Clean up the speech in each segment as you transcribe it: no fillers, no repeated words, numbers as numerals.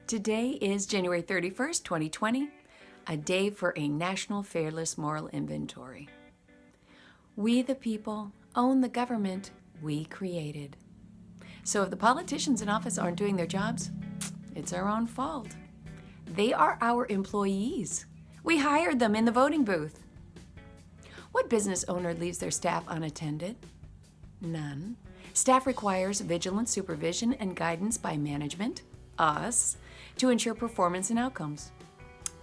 Today is January 31st, 2020, a day for a National Fearless Moral Inventory. We the people own the government we created. So if the politicians in office aren't doing their jobs, it's our own fault. They are our employees. We hired them in the voting booth. What business owner leaves their staff unattended? None. Staff requires vigilant supervision and guidance by management, us, to ensure performance and outcomes.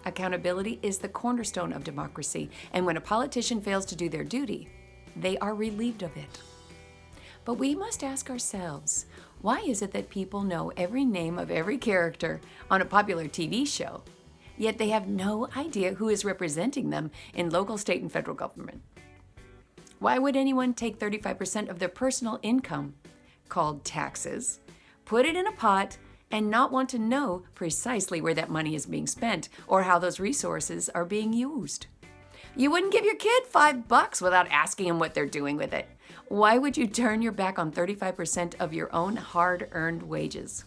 Accountability is the cornerstone of democracy, and when a politician fails to do their duty, they are relieved of it. But we must ask ourselves, why is it that people know every name of every character on a popular TV show, yet they have no idea who is representing them in local, state, and federal government? Why would anyone take 35% of their personal income, called taxes, put it in a pot, and not want to know precisely where that money is being spent or how those resources are being used? You wouldn't give your kid $5 without asking him what they're doing with it. Why would you turn your back on 35% of your own hard-earned wages?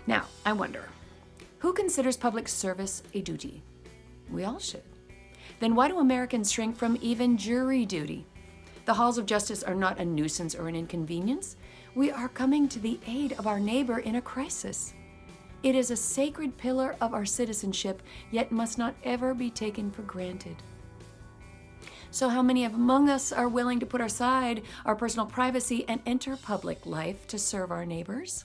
Now, I wonder, who considers public service a duty? We all should. Then why do Americans shrink from even jury duty? The halls of justice are not a nuisance or an inconvenience. We are coming to the aid of our neighbor in a crisis. It is a sacred pillar of our citizenship, yet must not ever be taken for granted. So how many among us are willing to put aside our personal privacy and enter public life to serve our neighbors?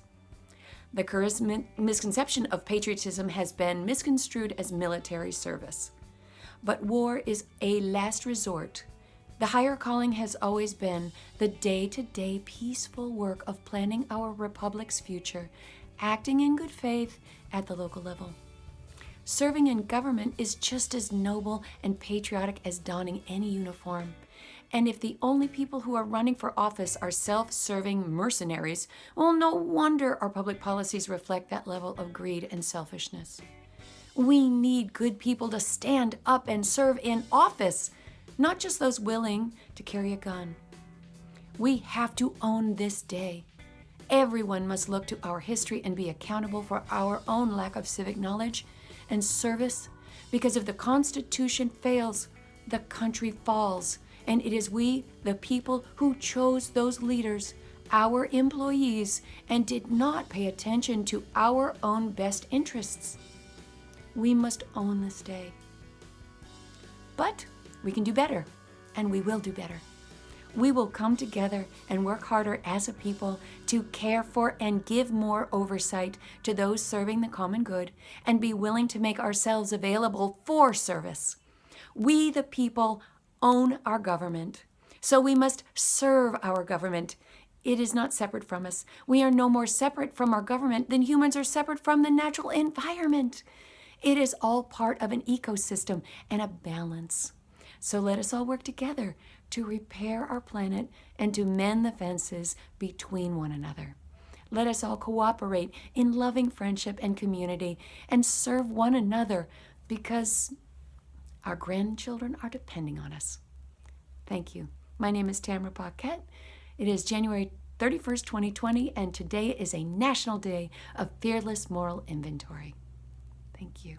The current misconception of patriotism has been misconstrued as military service. But war is a last resort. The higher calling has always been the day-to-day peaceful work of planning our republic's future, acting in good faith at the local level. Serving in government is just as noble and patriotic as donning any uniform. And if the only people who are running for office are self-serving mercenaries, well, no wonder our public policies reflect that level of greed and selfishness. We need good people to stand up and serve in office, not just those willing to carry a gun. We have to own this day. Everyone must look to our history and be accountable for our own lack of civic knowledge and service, because if the Constitution fails, the country falls, and it is we, the people, who chose those leaders, our employees, and did not pay attention to our own best interests. We must own this day. But we can do better, and we will do better. We will come together and work harder as a people to care for and give more oversight to those serving the common good and be willing to make ourselves available for service. We, the people, own our government, so we must serve our government. It is not separate from us. We are no more separate from our government than humans are separate from the natural environment. It is all part of an ecosystem and a balance. So let us all work together to repair our planet and to mend the fences between one another. Let us all cooperate in loving friendship and community and serve one another, because our grandchildren are depending on us. Thank you. My name is Tamara Paquette. It is January 31st, 2020, and today is a National Day of Fearless Moral Inventory. Thank you.